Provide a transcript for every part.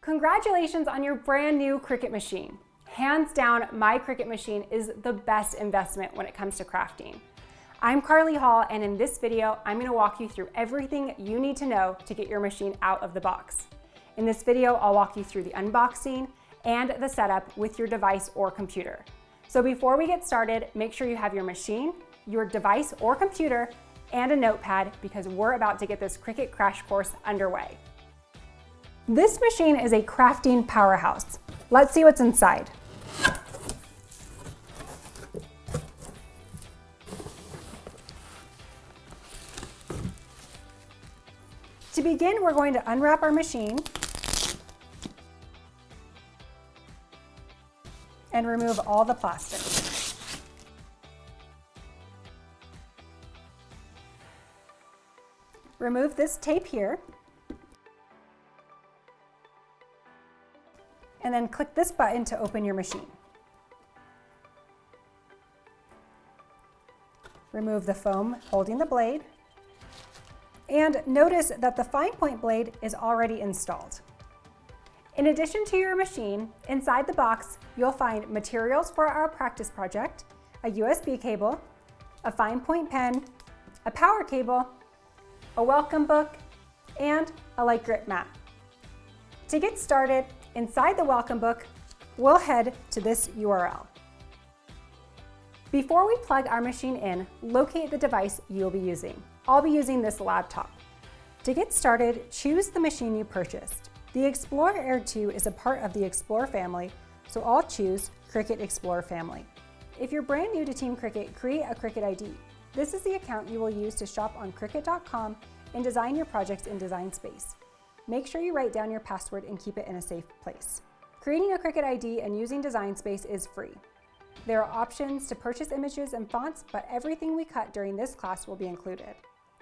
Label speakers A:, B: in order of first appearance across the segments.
A: Congratulations on your brand new Cricut machine. Hands down, my Cricut machine is the best investment when it comes to crafting. I'm Carly Hall, and in this video, I'm going to walk you through everything you need to know to get your machine out of the box. In this video, I'll walk you through the unboxing and the setup with your device or computer. So before we get started, make sure you have your machine, your device or computer, and a notepad because we're about to get this Cricut crash course underway. This machine is a crafting powerhouse. Let's see what's inside. To begin, we're going to unwrap our machine and remove all the plastic. Remove this tape here, and then click this button to open your machine. Remove the foam holding the blade, and notice that the fine point blade is already installed. In addition to your machine, inside the box, you'll find materials for our practice project, a USB cable, a fine point pen, a power cable, a welcome book, and a light grip mat. To get started, inside the welcome book, we'll head to this URL. Before we plug our machine in, locate the device you'll be using. I'll be using this laptop. To get started, choose the machine you purchased. The Explorer Air 2 is a part of the Explorer family, so I'll choose Cricut Explorer family. If you're brand new to Team Cricut, create a Cricut ID. This is the account you will use to shop on Cricut.com and design your projects in Design Space. Make sure you write down your password and keep it in a safe place. Creating a Cricut ID and using Design Space is free. There are options to purchase images and fonts, but everything we cut during this class will be included.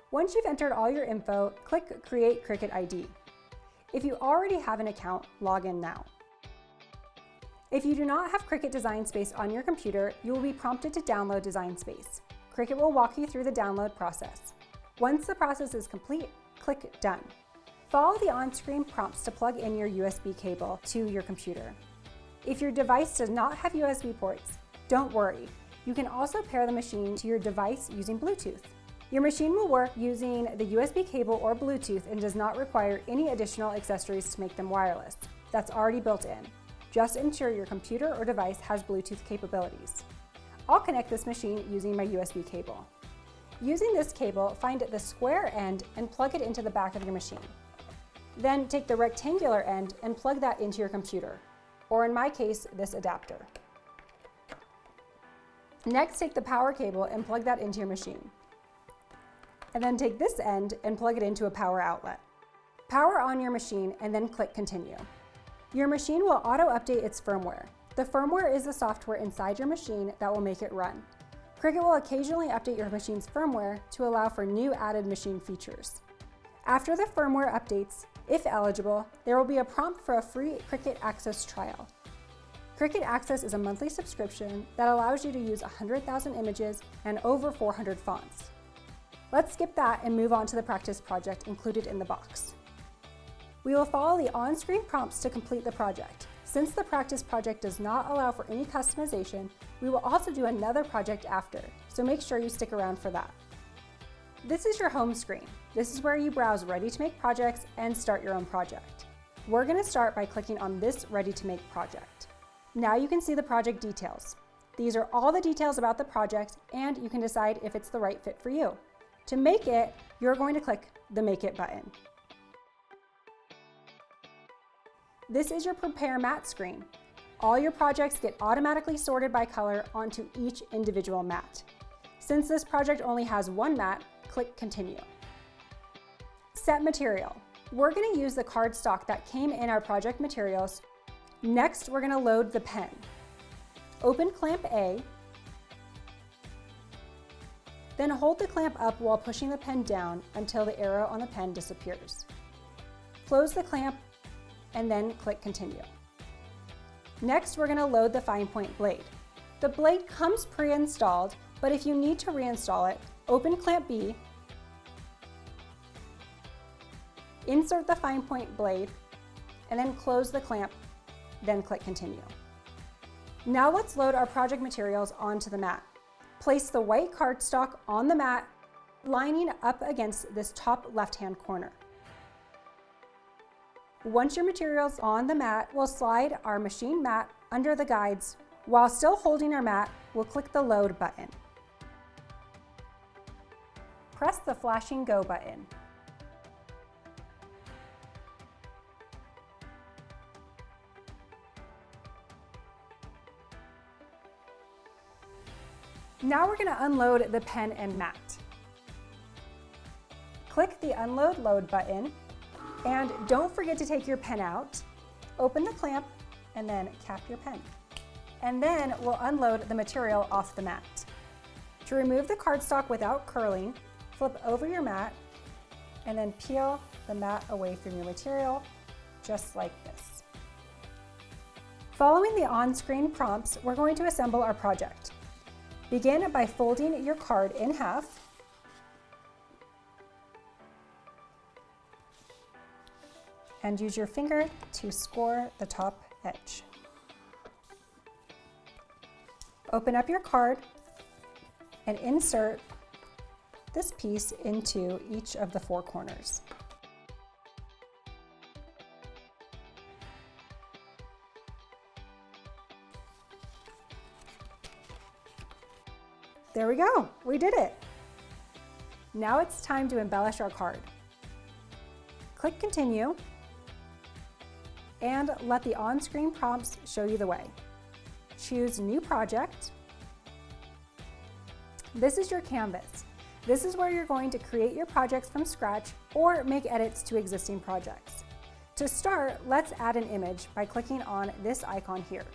A: Once you've entered all your info, click Create Cricut ID. If you already have an account, log in now. If you do not have Cricut Design Space on your computer, you will be prompted to download Design Space. Cricut will walk you through the download process. Once the process is complete, click Done. Follow the on-screen prompts to plug in your USB cable to your computer. If your device does not have USB ports, don't worry. You can also pair the machine to your device using Bluetooth. Your machine will work using the USB cable or Bluetooth and does not require any additional accessories to make them wireless. That's already built in. Just ensure your computer or device has Bluetooth capabilities. I'll connect this machine using my USB cable. Using this cable, find the square end and plug it into the back of your machine. Then take the rectangular end and plug that into your computer, or in my case, this adapter. Next, take the power cable and plug that into your machine. And then take this end and plug it into a power outlet. Power on your machine and then click Continue. Your machine will auto-update its firmware. The firmware is the software inside your machine that will make it run. Cricut will occasionally update your machine's firmware to allow for new added machine features. After the firmware updates, if eligible, there will be a prompt for a free Cricut Access trial. Cricut Access is a monthly subscription that allows you to use 100,000 images and over 400 fonts. Let's skip that and move on to the practice project included in the box. We will follow the on-screen prompts to complete the project. Since the practice project does not allow for any customization, we will also do another project after, so make sure you stick around for that. This is your home screen. This is where you browse Ready to Make projects and start your own project. We're going to start by clicking on this Ready to Make project. Now you can see the project details. These are all the details about the project, and you can decide if it's the right fit for you. To make it, you're going to click the Make It button. This is your Prepare Mat screen. All your projects get automatically sorted by color onto each individual mat. Since this project only has one mat, click Continue. Set material. We're going to use the cardstock that came in our project materials. Next, we're going to load the pen. Open clamp A, then hold the clamp up while pushing the pen down until the arrow on the pen disappears. Close the clamp and then click Continue. Next, we're going to load the fine point blade. The blade comes pre-installed, but if you need to reinstall it, open clamp B, insert the fine point blade, and then close the clamp, then click Continue. Now let's load our project materials onto the mat. Place the white cardstock on the mat, lining up against this top left-hand corner. Once your material's on the mat, we'll slide our machine mat under the guides. While still holding our mat, we'll click the Load button. Press the flashing Go button. Now we're going to unload the pen and mat. Click the Unload Load button, and don't forget to take your pen out. Open the clamp, and then cap your pen. And then we'll unload the material off the mat. To remove the cardstock without curling, flip over your mat, and then peel the mat away from your material, just like this. Following the on-screen prompts, we're going to assemble our project. Begin by folding your card in half. And use your finger to score the top edge. Open up your card and insert this piece into each of the four corners. There we go, we did it. Now it's time to embellish our card. Click Continue and let the on-screen prompts show you the way. Choose New Project. This is your canvas. This is where you're going to create your projects from scratch or make edits to existing projects. To start, let's add an image by clicking on this icon here.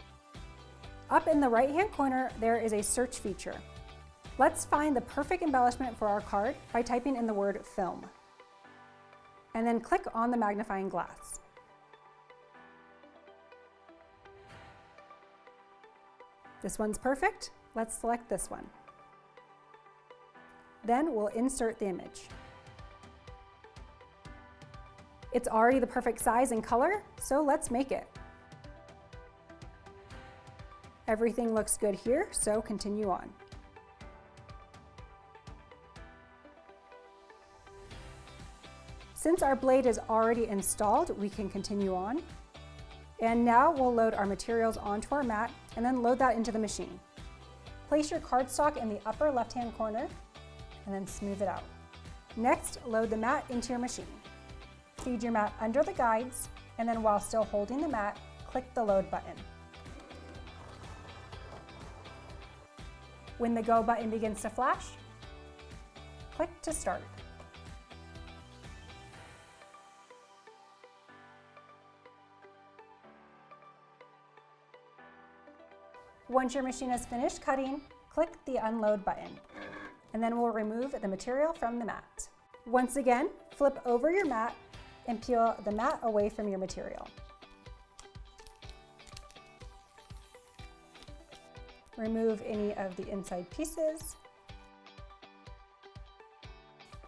A: Up in the right-hand corner, there is a search feature. Let's find the perfect embellishment for our card by typing in the word film. And then click on the magnifying glass. This one's perfect. Let's select this one. Then we'll insert the image. It's already the perfect size and color, so let's make it. Everything looks good here, so continue on. Since our blade is already installed, we can continue on. And now we'll load our materials onto our mat and then load that into the machine. Place your cardstock in the upper left-hand corner and then smooth it out. Next, load the mat into your machine. Feed your mat under the guides, and then while still holding the mat, click the Load button. When the Go button begins to flash, click to start. Once your machine is finished cutting, click the Unload button, and then we'll remove the material from the mat. Once again, flip over your mat and peel the mat away from your material. Remove any of the inside pieces.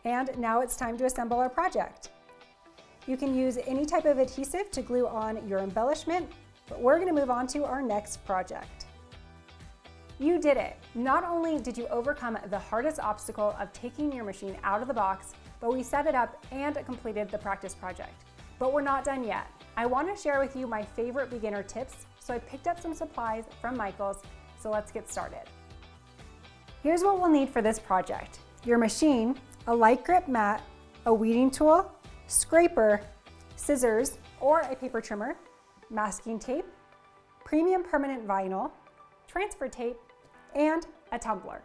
A: And now it's time to assemble our project. You can use any type of adhesive to glue on your embellishment, but we're going to move on to our next project. You did it! Not only did you overcome the hardest obstacle of taking your machine out of the box, but we set it up and completed the practice project. But we're not done yet. I want to share with you my favorite beginner tips, so I picked up some supplies from Michael's, so let's get started. Here's what we'll need for this project: your machine, a light grip mat, a weeding tool, scraper, scissors or a paper trimmer, masking tape, premium permanent vinyl, transfer tape, and a tumbler.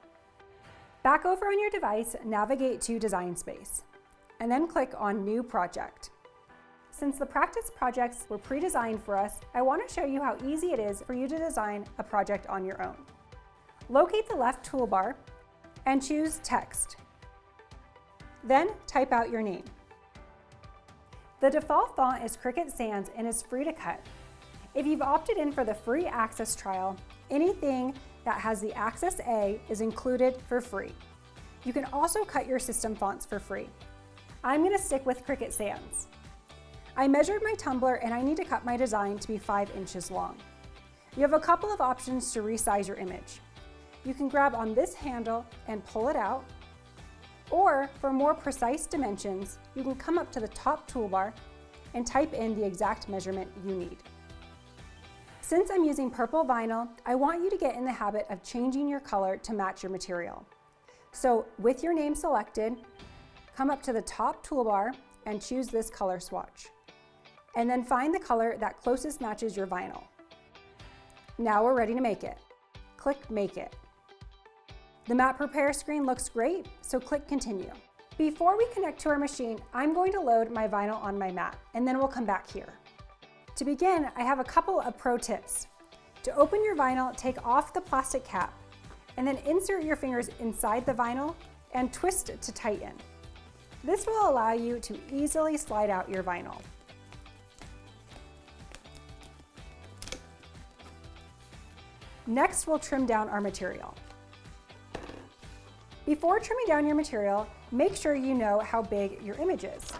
A: Back over on your device, navigate to Design Space, and then click on New Project. Since the practice projects were pre-designed for us, I want to show you how easy it is for you to design a project on your own. Locate the left toolbar and choose Text. Then type out your name. The default font is Cricut Sans and is free to cut. If you've opted in for the free access trial, anything that has the Access A is included for free. You can also cut your system fonts for free. I'm going to stick with Cricut Sans. I measured my tumbler and I need to cut my design to be 5 inches long. You have a couple of options to resize your image. You can grab on this handle and pull it out, or for more precise dimensions, you can come up to the top toolbar and type in the exact measurement you need. Since I'm using purple vinyl, I want you to get in the habit of changing your color to match your material. So with your name selected, come up to the top toolbar and choose this color swatch. And then find the color that closest matches your vinyl. Now we're ready to make it. Click Make It. The mat prepare screen looks great, so click Continue. Before we connect to our machine, I'm going to load my vinyl on my mat, and then we'll come back here. To begin, I have a couple of pro tips. To open your vinyl, take off the plastic cap, and then insert your fingers inside the vinyl and twist to tighten. This will allow you to easily slide out your vinyl. Next, we'll trim down our material. Before trimming down your material, make sure you know how big your image is.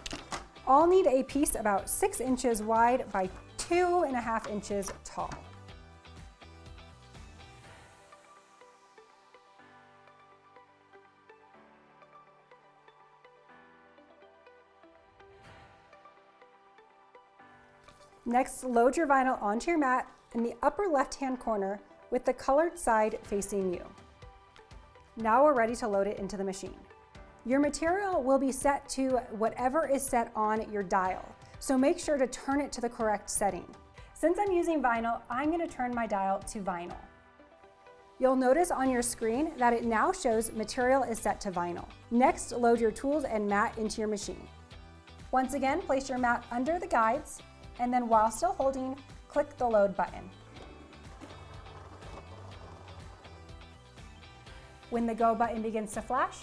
A: I'll need a piece about 6 inches wide by 2.5 inches tall. Next, load your vinyl onto your mat in the upper left-hand corner with the colored side facing you. Now we're ready to load it into the machine. Your material will be set to whatever is set on your dial, so make sure to turn it to the correct setting. Since I'm using vinyl, I'm going to turn my dial to vinyl. You'll notice on your screen that it now shows material is set to vinyl. Next, load your tools and mat into your machine. Once again, place your mat under the guides, and then while still holding, click the load button. When the go button begins to flash,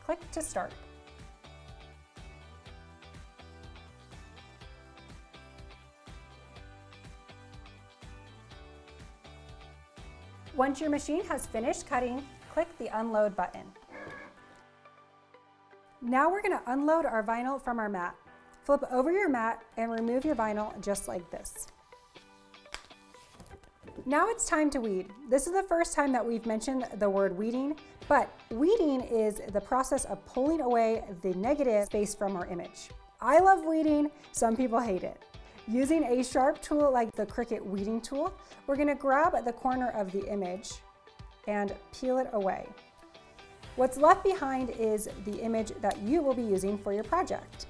A: click to start. Once your machine has finished cutting, click the unload button. Now we're going to unload our vinyl from our mat. Flip over your mat and remove your vinyl just like this. Now it's time to weed. This is the first time that we've mentioned the word weeding, but weeding is the process of pulling away the negative space from our image. I love weeding, some people hate it. Using a sharp tool like the Cricut weeding tool, we're going to grab the corner of the image and peel it away. What's left behind is the image that you will be using for your project.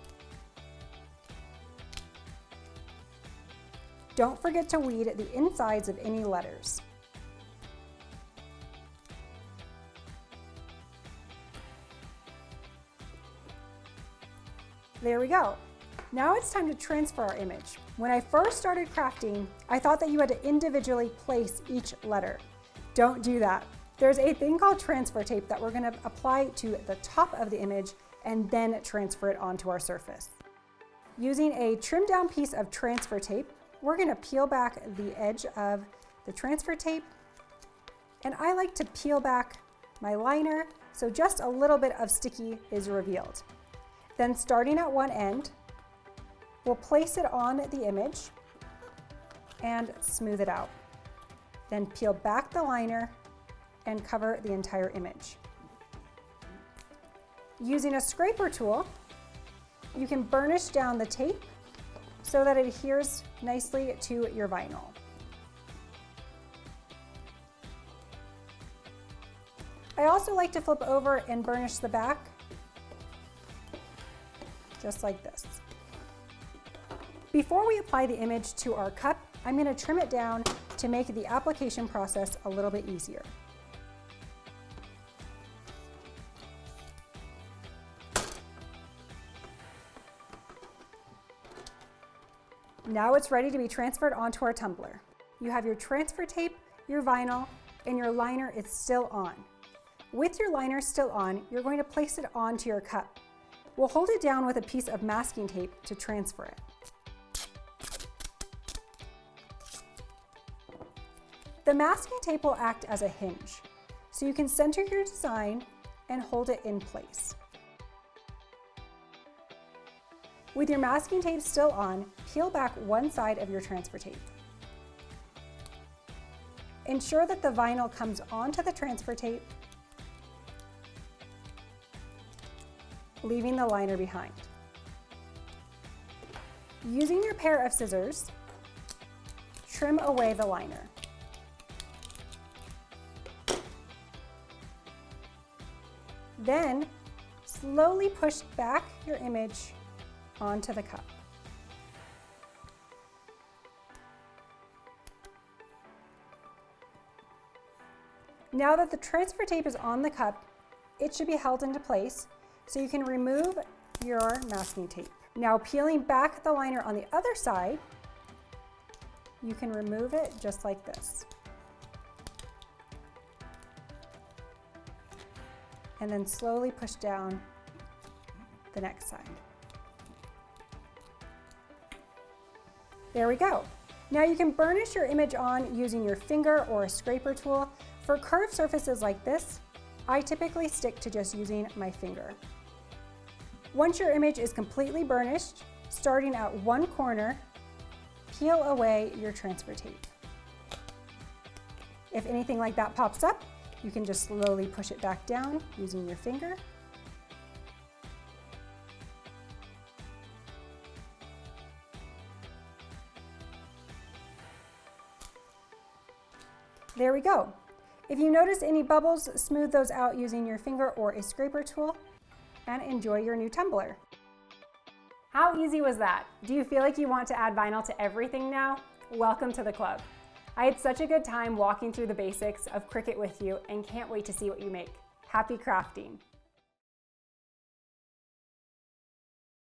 A: Don't forget to weed the insides of any letters. There we go. Now it's time to transfer our image. When I first started crafting, I thought that you had to individually place each letter. Don't do that. There's a thing called transfer tape that we're going to apply to the top of the image and then transfer it onto our surface. Using a trimmed down piece of transfer tape, we're going to peel back the edge of the transfer tape, and I like to peel back my liner so just a little bit of sticky is revealed. Then starting at one end, we'll place it on the image and smooth it out. Then peel back the liner and cover the entire image. Using a scraper tool, you can burnish down the tape so that it adheres nicely to your vinyl. I also like to flip over and burnish the back, just like this. Before we apply the image to our cup, I'm going to trim it down to make the application process a little bit easier. Now it's ready to be transferred onto our tumbler. You have your transfer tape, your vinyl, and your liner is still on. With your liner still on, you're going to place it onto your cup. We'll hold it down with a piece of masking tape to transfer it. The masking tape will act as a hinge, so you can center your design and hold it in place. With your masking tape still on, peel back one side of your transfer tape. Ensure that the vinyl comes onto the transfer tape, leaving the liner behind. Using your pair of scissors, trim away the liner. Then, slowly push back your image onto the cup. Now that the transfer tape is on the cup, it should be held into place so you can remove your masking tape. Now peeling back the liner on the other side, you can remove it just like this. And then slowly push down the next side. There we go. Now you can burnish your image on using your finger or a scraper tool. For curved surfaces like this, I typically stick to just using my finger. Once your image is completely burnished, starting at one corner, peel away your transfer tape. If anything like that pops up, you can just slowly push it back down using your finger. There we go. If you notice any bubbles, smooth those out using your finger or a scraper tool, and enjoy your new tumbler. How easy was that? Do you feel like you want to add vinyl to everything now? Welcome to the club. I had such a good time walking through the basics of Cricut with you and can't wait to see what you make. Happy crafting!